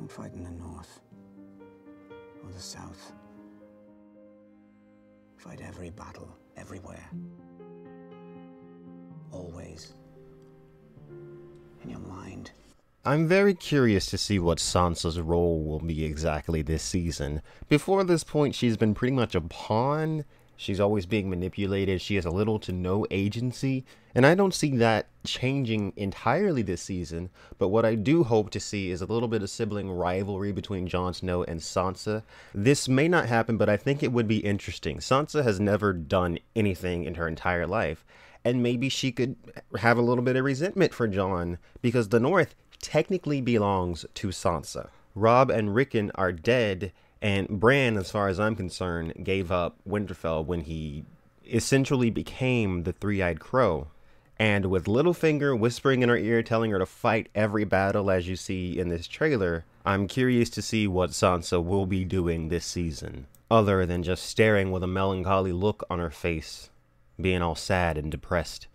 Don't fight in the north or the south. Fight every battle, everywhere. Always. In your mind. I'm very curious to see what Sansa's role will be exactly this season. Before this point, she's been pretty much a pawn. She's always being manipulated. She has a little to no agency. And I don't see that changing entirely this season. But what I do hope to see is a little bit of sibling rivalry between Jon Snow and Sansa. This may not happen, but I think it would be interesting. Sansa has never done anything in her entire life. And maybe she could have a little bit of resentment for Jon, because the North technically belongs to Sansa. Robb and Rickon are dead, and Bran, as far as I'm concerned, gave up Winterfell when he essentially became the Three-Eyed Crow. And with Littlefinger whispering in her ear, telling her to fight every battle as you see in this trailer, I'm curious to see what Sansa will be doing this season, other than just staring with a melancholy look on her face, being all sad and depressed.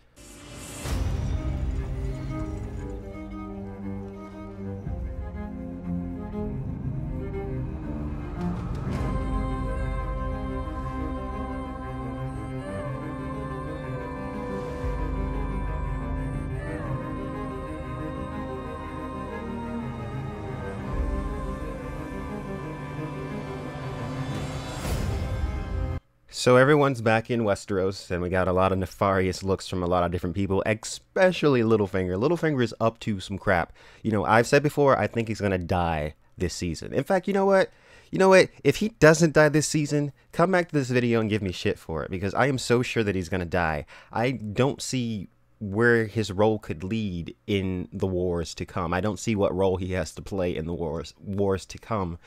So everyone's back in Westeros, and we got a lot of nefarious looks from a lot of different people, especially Littlefinger. Littlefinger is up to some crap. You know, I've said before, I think he's going to die this season. In fact, you know what? If he doesn't die this season, come back to this video and give me shit for it, because I am so sure that he's going to die. I don't see where his role could lead in the wars to come. I don't see what role he has to play in the wars to come.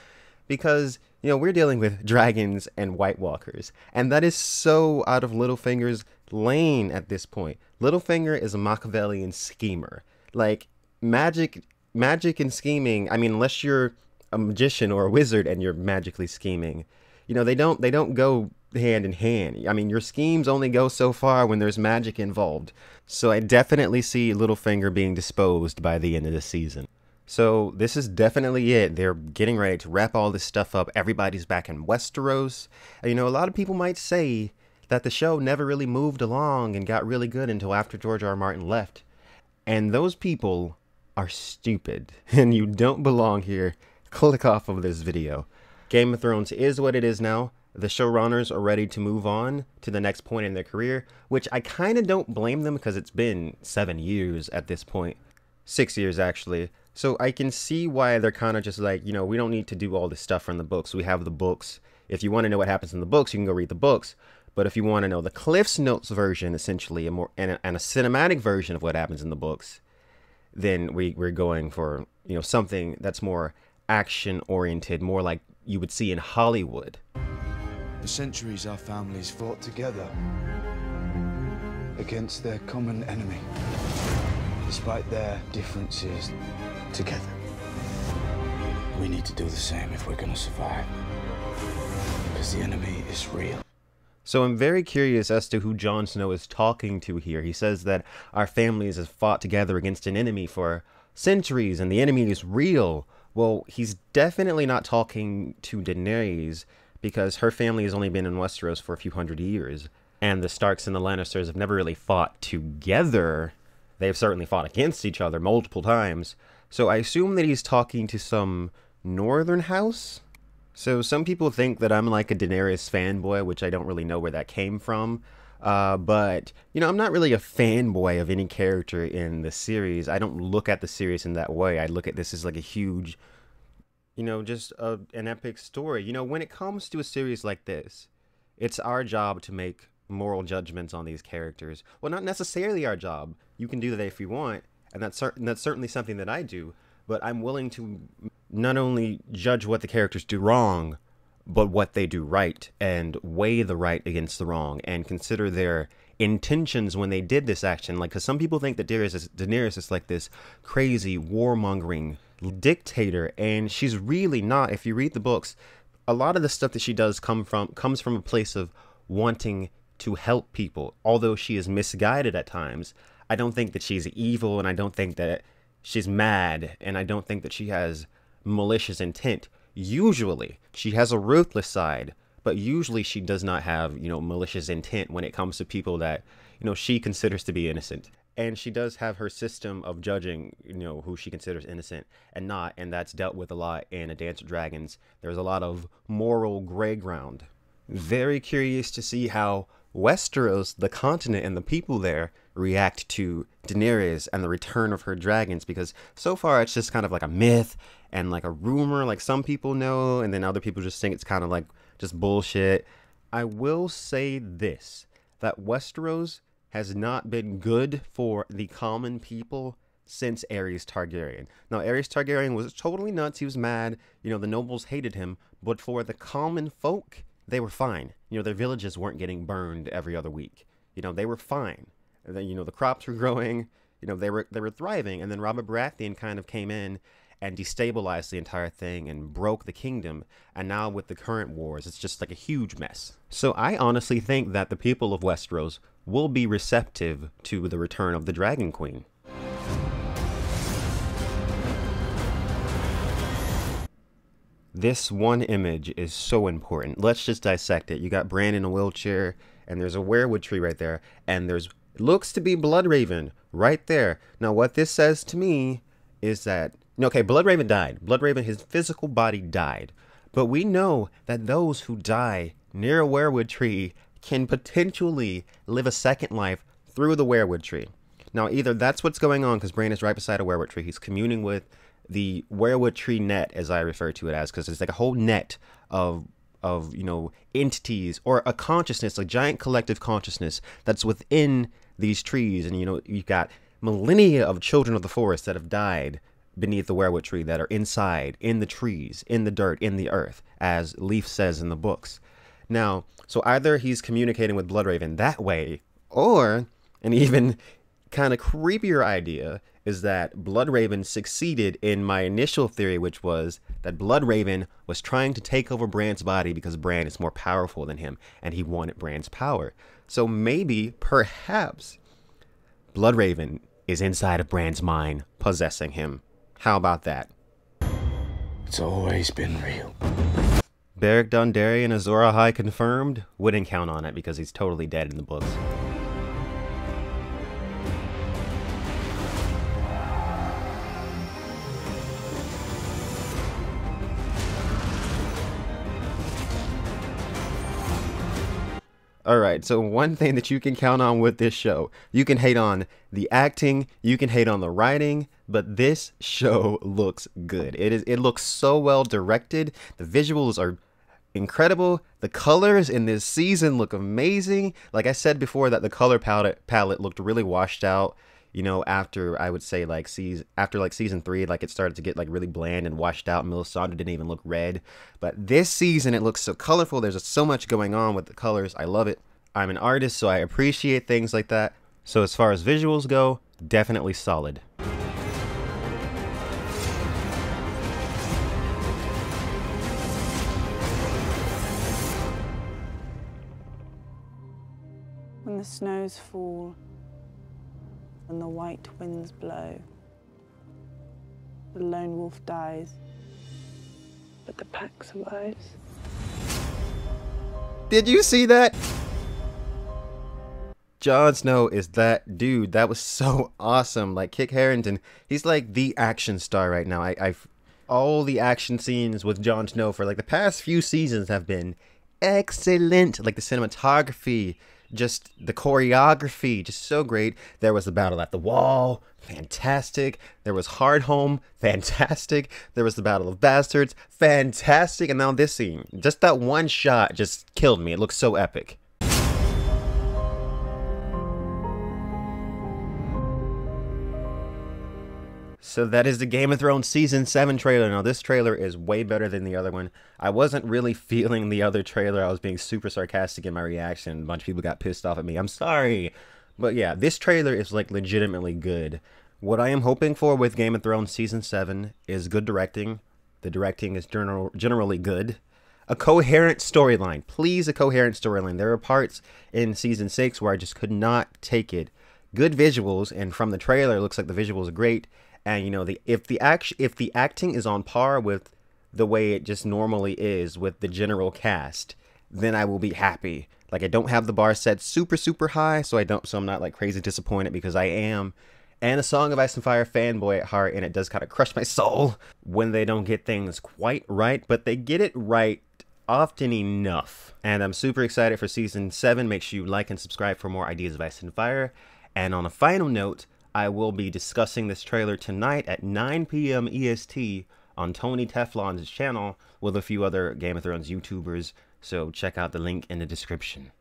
Because, you know, we're dealing with dragons and White Walkers. And that is so out of Littlefinger's lane at this point. Littlefinger is a Machiavellian schemer. Like, magic and scheming, I mean, unless you're a magician or a wizard and you're magically scheming, you know, they don't go hand in hand. I mean, your schemes only go so far when there's magic involved. So I definitely see Littlefinger being disposed by the end of the season. So this is definitely it. They're getting ready to wrap all this stuff up. Everybody's back in Westeros. You know, a lot of people might say that the show never really moved along and got really good until after George R. R. Martin left. And those people are stupid. And you don't belong here. Click off of this video. Game of Thrones is what it is now. The showrunners are ready to move on to the next point in their career, which I kind of don't blame them, because it's been 7 years at this point. 6 years, actually. So I can see why they're kind of just like, you know, we don't need to do all this stuff from the books. We have the books. If you want to know what happens in the books, you can go read the books. But if you want to know the Cliff's Notes version, essentially, and a cinematic version of what happens in the books, then we're going for, you know, something that's more action-oriented, more like you would see in Hollywood. For centuries, our families fought together against their common enemy. Despite their differences, together. We need to do the same if we're going to survive. Because the enemy is real. So I'm very curious as to who Jon Snow is talking to here. He says that our families have fought together against an enemy for centuries, and the enemy is real. Well, he's definitely not talking to Daenerys, because her family has only been in Westeros for a few hundred years. And the Starks and the Lannisters have never really fought together. They've certainly fought against each other multiple times. So I assume that he's talking to some northern house? So some people think that I'm like a Daenerys fanboy, which I don't really know where that came from. But, you know, I'm not really a fanboy of any character in the series. I don't look at the series in that way. I look at this as like a huge, you know, just an epic story. You know, when it comes to a series like this, it's our job to make moral judgments on these characters. Well, not necessarily our job. You can do that if you want, and that's certainly something that I do, but I'm willing to not only judge what the characters do wrong, but what they do right, and weigh the right against the wrong, and consider their intentions when they did this action. Like, because some people think that Daenerys is like this crazy warmongering dictator, and she's really not. If you read the books, a lot of the stuff that she does comes from a place of wanting to help people, although she is misguided at times. I don't think that she's evil, and I don't think that she's mad, and I don't think that she has malicious intent. Usually, she has a ruthless side, but usually she does not have, malicious intent when it comes to people that, she considers to be innocent. And she does have her system of judging, who she considers innocent and not, and that's dealt with a lot in A Dance with Dragons. There's a lot of moral gray ground. Very curious to see how Westeros, the continent and the people there, react to Daenerys and the return of her dragons, because so far it's just kind of like a myth and like a rumor, like some people know, and then other people just think it's kind of like just bullshit. I will say this, that Westeros has not been good for the common people since Aerys Targaryen. Now, Aerys Targaryen was totally nuts. He was mad. The nobles hated him. But for the common folk, they were fine. Their villages weren't getting burned every other week. They were fine. And then, the crops were growing. They were thriving. And then Robert Baratheon kind of came in and destabilized the entire thing and broke the kingdom. And now with the current wars, it's just like a huge mess. So I honestly think that the people of Westeros will be receptive to the return of the Dragon Queen. This one image is so important. Let's just dissect it. You got Bran in a wheelchair, and there's a weirwood tree right there, and there's looks to be Bloodraven right there. Now, what this says to me is that, okay, Bloodraven died. Bloodraven, his physical body died. But we know that those who die near a weirwood tree can potentially live a second life through the weirwood tree. Now, either that's what's going on because Bran is right beside a weirwood tree. He's communing with the weirwood tree net, as I refer to it as, because it's like a whole net of entities, or a consciousness, a giant collective consciousness that's within these trees. And you've got millennia of children of the forest that have died beneath the weirwood tree, that are inside, in the trees, in the dirt, in the earth, as Leaf says in the books. Now, so either he's communicating with Bloodraven that way, or an even kind of creepier idea is that Bloodraven succeeded in my initial theory, which was that Bloodraven was trying to take over Bran's body because Bran is more powerful than him, and he wanted Bran's power. So maybe, perhaps, Bloodraven is inside of Bran's mind, possessing him. How about that? It's always been real. Beric Dondarrion Azor Ahai confirmed? Wouldn't count on it because he's totally dead in the books. Alright, so one thing that you can count on with this show, you can hate on the acting, you can hate on the writing, but this show looks good. It looks so well directed. The visuals are incredible. The colors in this season look amazing. Like I said before, that the color palette looked really washed out, after, I would say, after season 3, like it started to get like really bland and washed out. Melisandre didn't even look red. But this season it looks so colorful. There's just so much going on with the colors. I love it. I'm an artist, so I appreciate things like that. So as far as visuals go, definitely solid. When the snows fall and the white winds blow, the lone wolf dies, but the pack survives. Did you see that? Jon Snow is that dude. That was so awesome. Like, Kit Harington, he's like the action star right now. I've all the action scenes with Jon Snow for like the past few seasons have been excellent. Like the cinematography, just the choreography, just so great. There was the battle at the wall, fantastic. There was Hardhome, fantastic. There was the Battle of Bastards, fantastic. And now this scene, just that one shot just killed me. It looks so epic. So that is the Game of Thrones Season 7 trailer. Now, this trailer is way better than the other one. I wasn't really feeling the other trailer. I was being super sarcastic in my reaction. A bunch of people got pissed off at me. I'm sorry. But yeah, this trailer is like legitimately good. What I am hoping for with Game of Thrones Season 7 is good directing. The directing is generally good. A coherent storyline. Please, a coherent storyline. There are parts in Season 6 where I just could not take it. Good visuals, and from the trailer, it looks like the visuals are great. And you know, if the acting is on par with the way it just normally is with the general cast, then I will be happy. Like, I don't have the bar set super high, so I'm not like crazy disappointed, because I am A Song of Ice and Fire fanboy at heart, and it does kind of crush my soul when they don't get things quite right, but they get it right often enough. And I'm super excited for season 7. Make sure you like and subscribe for more ideas of Ice and Fire. And on a final note, I will be discussing this trailer tonight at 9 p.m. EST on Tony Teflon's channel with a few other Game of Thrones YouTubers, so check out the link in the description.